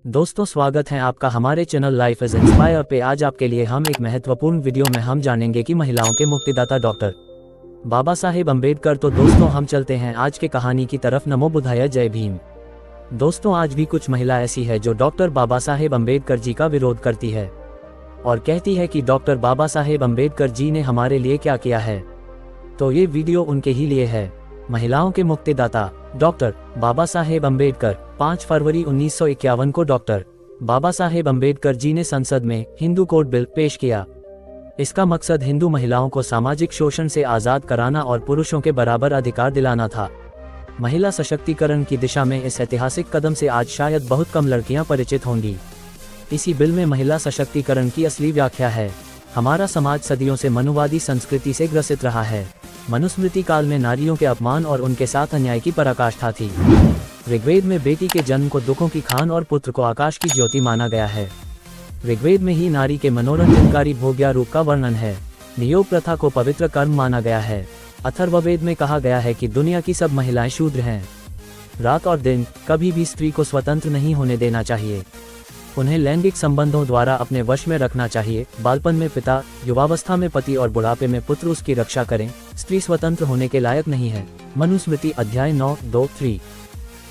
दोस्तों स्वागत है आपका हमारे चैनल लाइफ इज इंस्पायर पे। आज आपके लिए हम एक महत्वपूर्ण वीडियो में हम जानेंगे कि महिलाओं के मुक्तिदाता डॉक्टर बाबा साहेब अम्बेडकर। तो दोस्तों हम चलते हैं आज के कहानी की तरफ। नमो बुद्धाय, जय भीम। दोस्तों आज भी कुछ महिला ऐसी है जो डॉक्टर बाबा साहेब अम्बेडकर जी का विरोध करती है और कहती है कि डॉक्टर बाबा साहेब अम्बेडकर जी ने हमारे लिए क्या किया है। तो ये वीडियो उनके ही लिए है। महिलाओं के मुक्तिदाता डॉक्टर बाबा साहेब अम्बेडकर। 5 फरवरी 1951 को डॉक्टर बाबा साहेब अम्बेडकर जी ने संसद में हिंदू कोड बिल पेश किया। इसका मकसद हिंदू महिलाओं को सामाजिक शोषण से आज़ाद कराना और पुरुषों के बराबर अधिकार दिलाना था। महिला सशक्तिकरण की दिशा में इस ऐतिहासिक कदम से आज शायद बहुत कम लड़कियां परिचित होंगी। इसी बिल में महिला सशक्तिकरण की असली व्याख्या है। हमारा समाज सदियों से मनुवादी संस्कृति से ग्रसित रहा है। मनुस्मृति काल में नारियों के अपमान और उनके साथ अन्याय की पराकाष्ठा थी। ऋग्वेद में बेटी के जन्म को दुखों की खान और पुत्र को आकाश की ज्योति माना गया है। ऋग्वेद में ही नारी के मनोरंजनकारी भोग्या रूप का वर्णन है। नियोग प्रथा को पवित्र कर्म माना गया है। अथर्ववेद में कहा गया है कि दुनिया की सब महिलाएं शूद्र हैं। रात और दिन कभी भी स्त्री को स्वतंत्र नहीं होने देना चाहिए। उन्हें लैंगिक संबंधों द्वारा अपने वश में रखना चाहिए। बालपन में पिता, युवावस्था में पति और बुढ़ापे में पुत्र उसकी रक्षा करें। स्त्री स्वतंत्र होने के लायक नहीं है। मनुस्मृति अध्याय 9:2-3।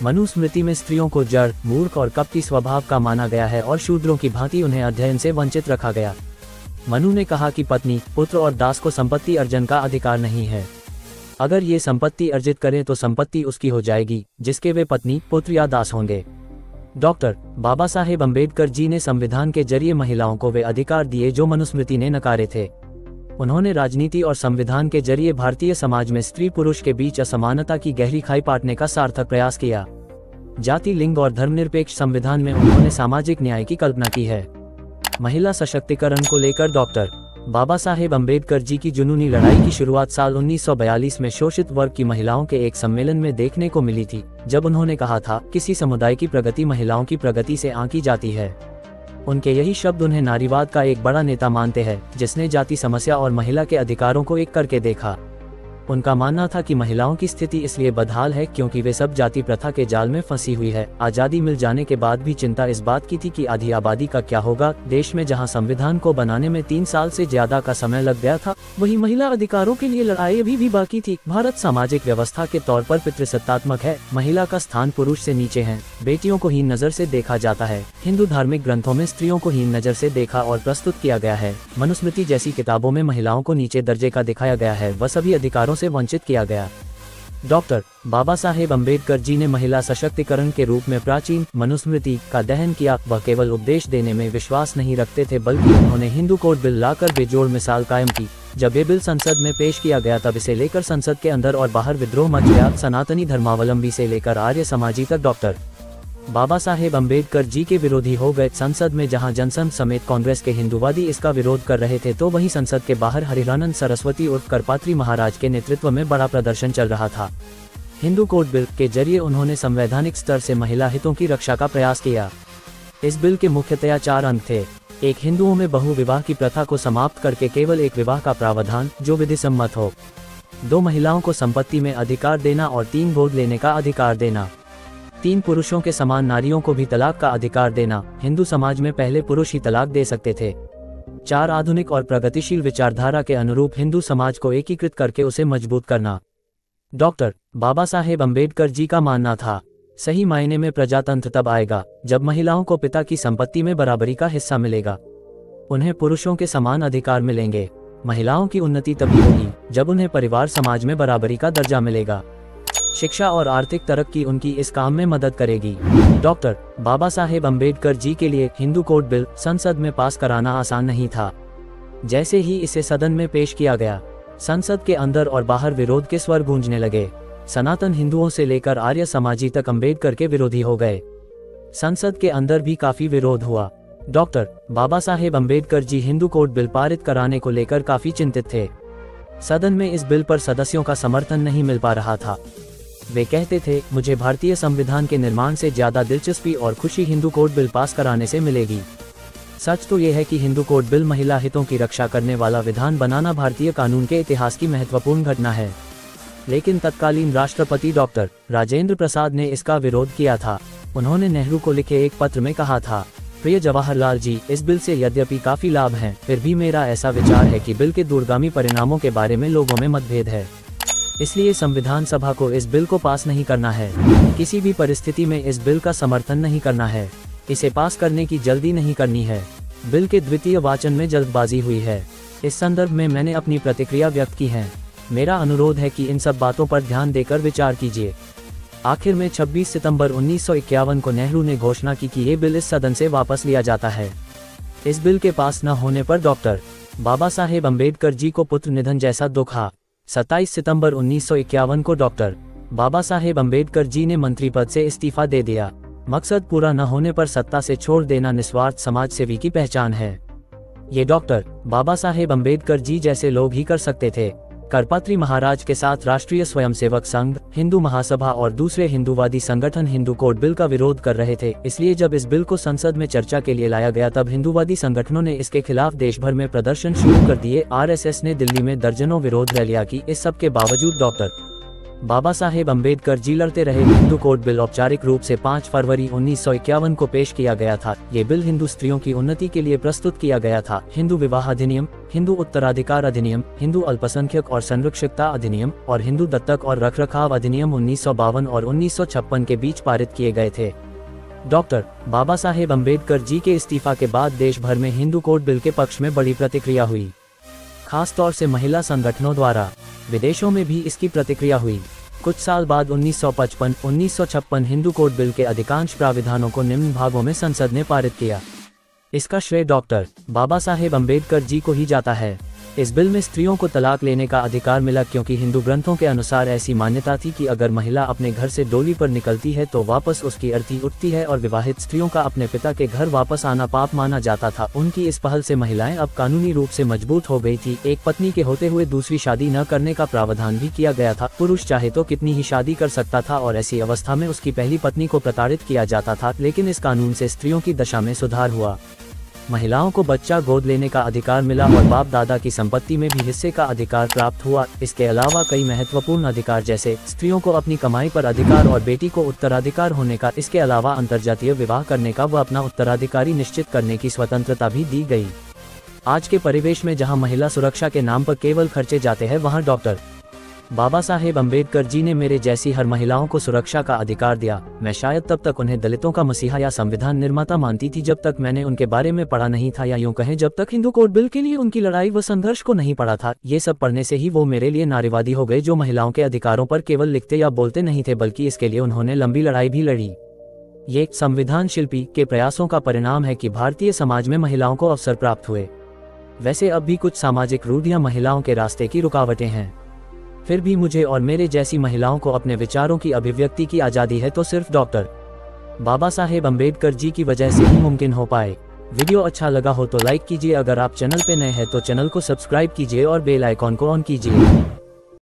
मनुस्मृति में स्त्रियों को जड़, मूर्ख और कपटी स्वभाव का माना गया है और शूद्रों की भांति उन्हें अध्ययन से वंचित रखा गया। मनु ने कहा कि पत्नी, पुत्र और दास को संपत्ति अर्जन का अधिकार नहीं है। अगर ये संपत्ति अर्जित करें तो संपत्ति उसकी हो जाएगी जिसके वे पत्नी, पुत्र या दास होंगे। डॉक्टर बाबा साहेब अम्बेडकर जी ने संविधान के जरिए महिलाओं को वे अधिकार दिए जो मनुस्मृति ने नकारे थे। उन्होंने राजनीति और संविधान के जरिए भारतीय समाज में स्त्री पुरुष के बीच असमानता की गहरी खाई पाटने का सार्थक प्रयास किया। जाति, लिंग और धर्मनिरपेक्ष संविधान में उन्होंने सामाजिक न्याय की कल्पना की है। महिला सशक्तिकरण को लेकर डॉक्टर बाबा साहेब अम्बेडकर जी की जुनूनी लड़ाई की शुरुआत साल 1942 में शोषित वर्ग की महिलाओं के एक सम्मेलन में देखने को मिली थी, जब उन्होंने कहा था, किसी समुदाय की प्रगति महिलाओं की प्रगति से आंकी जाती है। उनके यही शब्द उन्हें नारीवाद का एक बड़ा नेता मानते हैं, जिसने जाति समस्या और महिला के अधिकारों को एक करके देखा। उनका मानना था कि महिलाओं की स्थिति इसलिए बदहाल है क्योंकि वे सब जाति प्रथा के जाल में फंसी हुई है। आज़ादी मिल जाने के बाद भी चिंता इस बात की थी कि आधी आबादी का क्या होगा। देश में जहां संविधान को बनाने में 3 साल से ज्यादा का समय लग गया था, वहीं महिला अधिकारों के लिए लड़ाई अभी भी बाकी थी। भारत सामाजिक व्यवस्था के तौर पर पितृसत्तात्मक है। महिला का स्थान पुरुष से नीचे है। बेटियों को हीन नजर से देखा जाता है। हिंदू धार्मिक ग्रंथों में स्त्रियों को हीन नजर से देखा और प्रस्तुत किया गया है। मनुस्मृति जैसी किताबों में महिलाओं को नीचे दर्जे का दिखाया गया है। वह सभी अधिकारों से वंचित किया गया। डॉक्टर बाबा साहेब अम्बेडकर जी ने महिला सशक्तिकरण के रूप में प्राचीन मनुस्मृति का दहन किया। वह केवल उपदेश देने में विश्वास नहीं रखते थे, बल्कि उन्होंने हिंदू कोड बिल लाकर बेजोड़ मिसाल कायम की। जब ये बिल संसद में पेश किया गया तब इसे लेकर संसद के अंदर और बाहर विद्रोह मच गया। सनातनी धर्मावलंबी से लेकर आर्य समाजी तक डॉक्टर बाबा साहेब अम्बेडकर जी के विरोधी हो गए। संसद में जहां जनसंघ समेत कांग्रेस के हिंदूवादी इसका विरोध कर रहे थे, तो वहीं संसद के बाहर हरिहरानंद सरस्वती उर्फ करपात्री महाराज के नेतृत्व में बड़ा प्रदर्शन चल रहा था। हिंदू कोड बिल के जरिए उन्होंने संवैधानिक स्तर से महिला हितों की रक्षा का प्रयास किया। इस बिल के मुख्यतया 4 अंग थे। 1. हिंदुओं में बहु विवाह की प्रथा को समाप्त करके केवल एक विवाह का प्रावधान जो विधि सम्मत हो। 2. महिलाओं को संपत्ति में अधिकार देना और 3. गोद लेने का अधिकार देना। 3. पुरुषों के समान नारियों को भी तलाक का अधिकार देना। हिंदू समाज में पहले पुरुष ही तलाक दे सकते थे। 4. आधुनिक और प्रगतिशील विचारधारा के अनुरूप हिंदू समाज को एकीकृत करके उसे मजबूत करना। डॉक्टर बाबा साहेब अम्बेडकर जी का मानना था, सही मायने में प्रजातंत्र तब आएगा जब महिलाओं को पिता की संपत्ति में बराबरी का हिस्सा मिलेगा। उन्हें पुरुषों के समान अधिकार मिलेंगे। महिलाओं की उन्नति तभी होगी जब उन्हें परिवार समाज में बराबरी का दर्जा मिलेगा। शिक्षा और आर्थिक तरक्की उनकी इस काम में मदद करेगी। डॉक्टर बाबा साहेब अम्बेडकर जी के लिए हिंदू कोड बिल संसद में पास कराना आसान नहीं था। जैसे ही इसे सदन में पेश किया गया, संसद के अंदर और बाहर विरोध के स्वर गूंजने लगे। सनातन हिंदुओं से लेकर आर्य समाजी तक अम्बेडकर के विरोधी हो गए। संसद के अंदर भी काफी विरोध हुआ। Doctor Baba Saheb Ambedkar ji Hindu code bill पारित कराने को लेकर काफी चिंतित थे। सदन में इस बिल पर सदस्यों का समर्थन नहीं मिल पा रहा था। वे कहते थे, मुझे भारतीय संविधान के निर्माण से ज्यादा दिलचस्पी और खुशी हिंदू कोड बिल पास कराने से मिलेगी। सच तो यह है कि हिंदू कोड बिल महिला हितों की रक्षा करने वाला विधान बनाना भारतीय कानून के इतिहास की महत्वपूर्ण घटना है, लेकिन तत्कालीन राष्ट्रपति डॉक्टर राजेंद्र प्रसाद ने इसका विरोध किया था। उन्होंने नेहरू को लिखे एक पत्र में कहा था, प्रिय जवाहरलाल जी, इस बिल से यद्यपि काफी लाभ हैं, फिर भी मेरा ऐसा विचार है कि बिल के दूरगामी परिणामों के बारे में लोगों में मतभेद है। इसलिए संविधान सभा को इस बिल को पास नहीं करना है। किसी भी परिस्थिति में इस बिल का समर्थन नहीं करना है। इसे पास करने की जल्दी नहीं करनी है। बिल के द्वितीय वाचन में जल्दबाजी हुई है। इस संदर्भ में मैंने अपनी प्रतिक्रिया व्यक्त की है। मेरा अनुरोध है कि इन सब बातों पर ध्यान देकर विचार कीजिए। आखिर में 26 सितंबर 1951 को नेहरू ने घोषणा की कि ये बिल इस सदन से वापस लिया जाता है। इस बिल के पास न होने पर डॉक्टर बाबा साहेब अम्बेडकर जी को पुत्र निधन जैसा दुख हा। 27 सितंबर 1951 को डॉक्टर बाबा साहेब अम्बेडकर जी ने मंत्री पद से इस्तीफा दे दिया। मकसद पूरा न होने पर सत्ता से छोड़ देना निस्वार्थ समाज सेवी की पहचान है। ये डॉक्टर बाबा साहेब अम्बेडकर जी जैसे लोग ही कर सकते थे। करपात्री महाराज के साथ राष्ट्रीय स्वयंसेवक संघ, हिंदू महासभा और दूसरे हिंदूवादी संगठन हिंदू कोड बिल का विरोध कर रहे थे। इसलिए जब इस बिल को संसद में चर्चा के लिए लाया गया तब हिंदूवादी संगठनों ने इसके खिलाफ देश भर में प्रदर्शन शुरू कर दिए। आरएसएस ने दिल्ली में दर्जनों विरोध रैलियां की। इस सब के बावजूद डॉक्टर बाबा साहेब अम्बेडकर जी लड़ते रहे। हिंदू कोड बिल औपचारिक रूप से 5 फरवरी 1951 को पेश किया गया था। ये बिल हिंदू स्त्रियों की उन्नति के लिए प्रस्तुत किया गया था। हिंदू विवाह अधिनियम, हिंदू उत्तराधिकार अधिनियम, हिंदू अल्पसंख्यक और संरक्षितता अधिनियम और हिंदू दत्तक और रखरखाव अधिनियम 1952 और 1956 के बीच पारित किए गए थे। डॉक्टर बाबा साहेब अम्बेडकर जी के इस्तीफा के बाद देश भर में हिंदू कोड बिल के पक्ष में बड़ी प्रतिक्रिया हुई, खास तौर से महिला संगठनों द्वारा। विदेशों में भी इसकी प्रतिक्रिया हुई। कुछ साल बाद 1955-1956 हिंदू कोड बिल के अधिकांश प्राविधानों को निम्न भागों में संसद ने पारित किया। इसका श्रेय डॉक्टर बाबा साहेब अम्बेडकर जी को ही जाता है। इस बिल में स्त्रियों को तलाक लेने का अधिकार मिला, क्योंकि हिंदू ग्रंथों के अनुसार ऐसी मान्यता थी कि अगर महिला अपने घर से डोली पर निकलती है तो वापस उसकी अर्थी उठती है और विवाहित स्त्रियों का अपने पिता के घर वापस आना पाप माना जाता था। उनकी इस पहल से महिलाएं अब कानूनी रूप से मजबूत हो गई थी। एक पत्नी के होते हुए दूसरी शादी न करने का प्रावधान भी किया गया था। पुरुष चाहे तो कितनी ही शादी कर सकता था और ऐसी अवस्था में उसकी पहली पत्नी को प्रताड़ित किया जाता था। लेकिन इस कानून से स्त्रियों की दशा में सुधार हुआ। महिलाओं को बच्चा गोद लेने का अधिकार मिला और बाप दादा की संपत्ति में भी हिस्से का अधिकार प्राप्त हुआ। इसके अलावा कई महत्वपूर्ण अधिकार जैसे स्त्रियों को अपनी कमाई पर अधिकार और बेटी को उत्तराधिकार होने का, इसके अलावा अंतर्जातीय विवाह करने का व अपना उत्तराधिकारी निश्चित करने की स्वतंत्रता भी दी गई। आज के परिवेश में जहां महिला सुरक्षा के नाम पर केवल खर्चे जाते हैं, वहां डॉक्टर बाबा साहेब अम्बेडकर जी ने मेरे जैसी हर महिलाओं को सुरक्षा का अधिकार दिया। मैं शायद तब तक उन्हें दलितों का मसीहा या संविधान निर्माता मानती थी जब तक मैंने उनके बारे में पढ़ा नहीं था, या यूं कहें जब तक हिंदू कोड बिल के लिए उनकी लड़ाई व संघर्ष को नहीं पढ़ा था। ये सब पढ़ने से ही वो मेरे लिए नारीवादी हो गए, जो महिलाओं के अधिकारों पर केवल लिखते या बोलते नहीं थे, बल्कि इसके लिए उन्होंने लंबी लड़ाई भी लड़ी। ये संविधान शिल्पी के प्रयासों का परिणाम है कि भारतीय समाज में महिलाओं को अवसर प्राप्त हुए। वैसे अब भी कुछ सामाजिक रूढ़ियां महिलाओं के रास्ते की रुकावटें हैं, फिर भी मुझे और मेरे जैसी महिलाओं को अपने विचारों की अभिव्यक्ति की आज़ादी है, तो सिर्फ डॉक्टर बाबा साहेब अम्बेडकर जी की वजह से ही मुमकिन हो पाए। वीडियो अच्छा लगा हो तो लाइक कीजिए। अगर आप चैनल पे नए हैं तो चैनल को सब्सक्राइब कीजिए और बेल आइकॉन को ऑन कीजिए।